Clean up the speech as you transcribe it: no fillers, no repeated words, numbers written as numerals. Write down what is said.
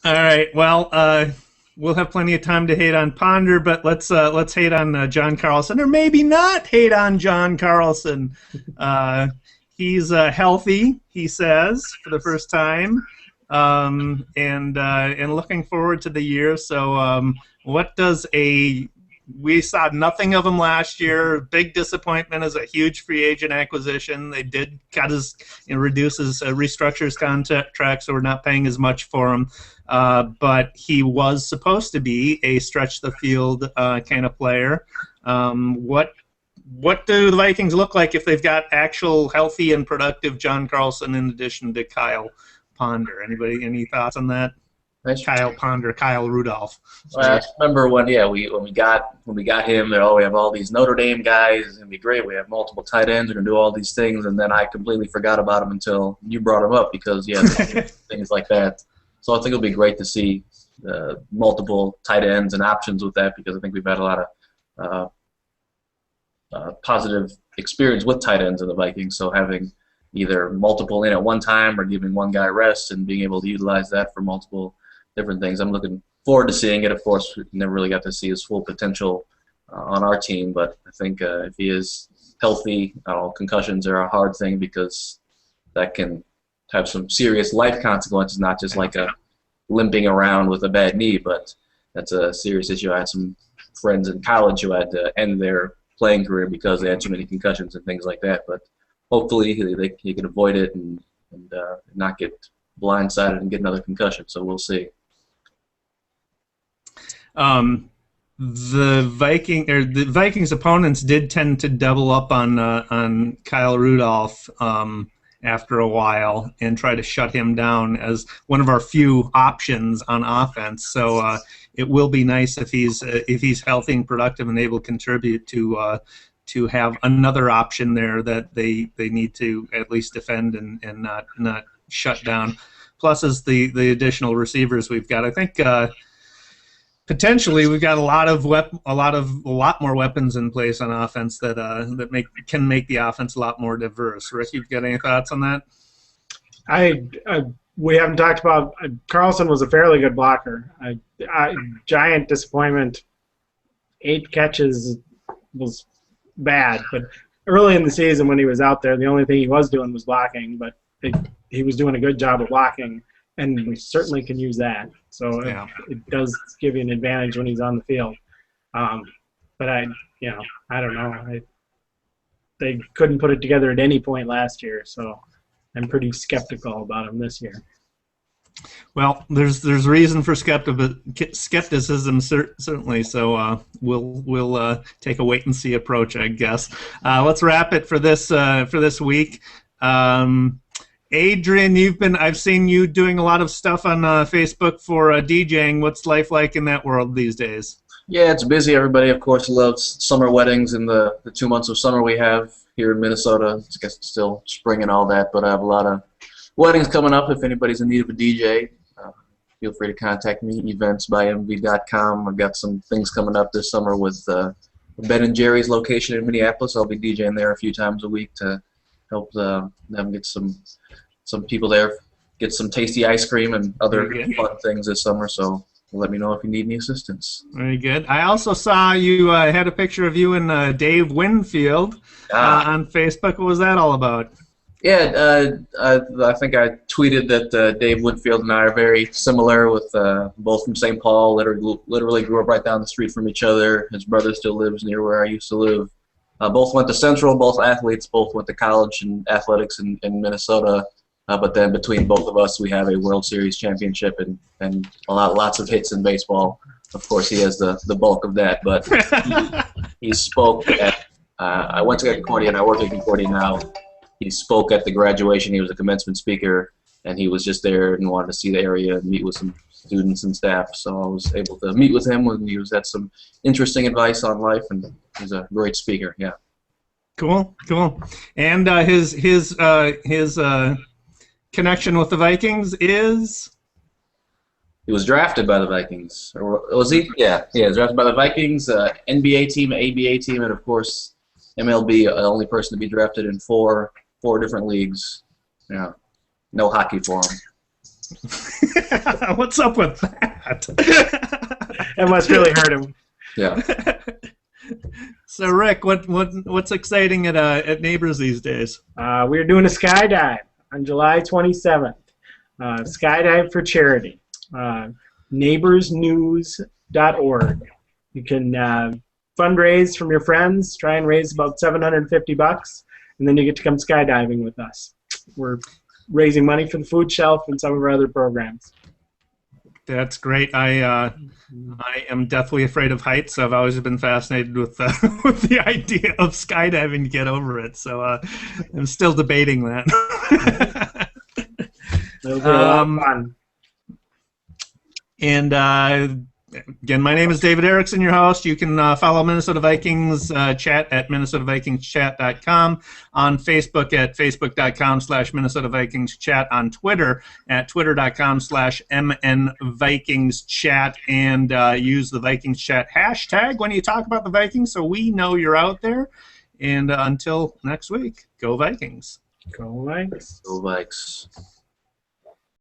All right. Well, we'll have plenty of time to hate on Ponder, but let's hate on John Carlson, or maybe not hate on John Carlson. Uh, he's healthy, he says, for the first time, and looking forward to the year. So, what does a we saw nothing of him last year. Big disappointment as a huge free agent acquisition. They did cut his, reduce his, restructure his contract, so we're not paying as much for him. But he was supposed to be a stretch the field kind of player. What do the Vikings look like if they've got actual healthy and productive John Carlson in addition to Kyle Ponder? Anybody, any thoughts on that? Kyle Ponder, Kyle Rudolph. Well, I remember when we got him, we have all these Notre Dame guys. It's gonna be great. We have multiple tight ends. We're gonna do all these things, and then I completely forgot about him until you brought him up because things like that. So I think it'll be great to see multiple tight ends and options with that because I think we've had a lot of positive experience with tight ends in the Vikings. So having either multiple in at one time or giving one guy rest and being able to utilize that for multiple different things. I'm looking forward to seeing it. Of course, we never really got to see his full potential on our team, but I think if he is healthy, concussions are a hard thing because that can have some serious life consequences, not just like a limping around with a bad knee, but that's a serious issue. I had some friends in college who had to end their playing career because they had too many concussions and things like that, but hopefully he can avoid it and not get blindsided and get another concussion, so we'll see. The Vikings opponents did tend to double up on Kyle Rudolph after a while and try to shut him down as one of our few options on offense. So it will be nice if he's healthy and productive and able to contribute to have another option there that they need to at least defend and not shut down. Plus, as the additional receivers we've got, I think potentially we've got a lot more weapons in place on offense that can make the offense a lot more diverse. Rick, you've got any thoughts on that? We haven't talked about Carlson was a fairly good blocker. Giant disappointment. 8 catches was bad, but early in the season when he was out there, the only thing he was doing was blocking, but he was doing a good job of blocking, and we certainly can use that. So yeah. It does give you an advantage when he's on the field. But I don't know. They couldn't put it together at any point last year, so I'm pretty skeptical about him this year. Well, there's reason for skepticism certainly. So we'll take a wait and see approach, I guess. Let's wrap it for this week. Adrian, I've seen you doing a lot of stuff on Facebook for DJing. What's life like in that world these days? Yeah, it's busy. Everybody, of course, loves summer weddings and the 2 months of summer we have here in Minnesota. I guess it's still spring and all that, but I have a lot of weddings coming up. If anybody's in need of a DJ, feel free to contact me, eventsbymv.com. I've got some things coming up this summer with Ben and Jerry's location in Minneapolis. I'll be DJing there a few times a week to help them get some people there, get some tasty ice cream and other fun things this summer. So let me know if you need any assistance. Very good. I also saw you had a picture of you and Dave Winfield on Facebook. What was that all about? Yeah, I think I tweeted that Dave Winfield and I are very similar, with both from St. Paul. Literally grew up right down the street from each other. His brother still lives near where I used to live. Both went to Central, both athletes, both went to college and athletics in Minnesota. But then between both of us, we have a World Series championship and lots of hits in baseball. Of course, he has the bulk of that. But he spoke at I went to Concordia and I work at Concordia now. He spoke at the graduation. He was a commencement speaker, and he was just there and wanted to see the area and meet with some students and staff. So I was able to meet with him when he had some interesting advice on life, and he's a great speaker. Yeah. Cool. And his connection with the Vikings is? He was drafted by the Vikings. Or was he? Yeah, he was drafted by the Vikings, NBA team, ABA team, and of course MLB, the only person to be drafted in four different leagues. Yeah, no hockey for him. What's up with that? That must really hurt him. Yeah. So Rick, what's exciting at Neighbors these days? We're doing a skydive on July 27th. Skydive for charity. NeighborsNews.org. You can fundraise from your friends, try and raise about $750, and then you get to come skydiving with us. We're raising money for the food shelf and some of our other programs. That's great. I am deathly afraid of heights, so I've always been fascinated with with the idea of skydiving to get over it. So I'm still debating that. It'll be a lot of fun. And again, my name is David Erickson, your host. You can follow Minnesota Vikings chat at minnesotavikingschat.com, on Facebook at facebook.com/Minnesota Vikings chat, on Twitter at twitter.com/MNVikingsChat, and use the Vikings chat hashtag when you talk about the Vikings so we know you're out there. And until next week, go Vikings. Go Vikes. Go Vikes.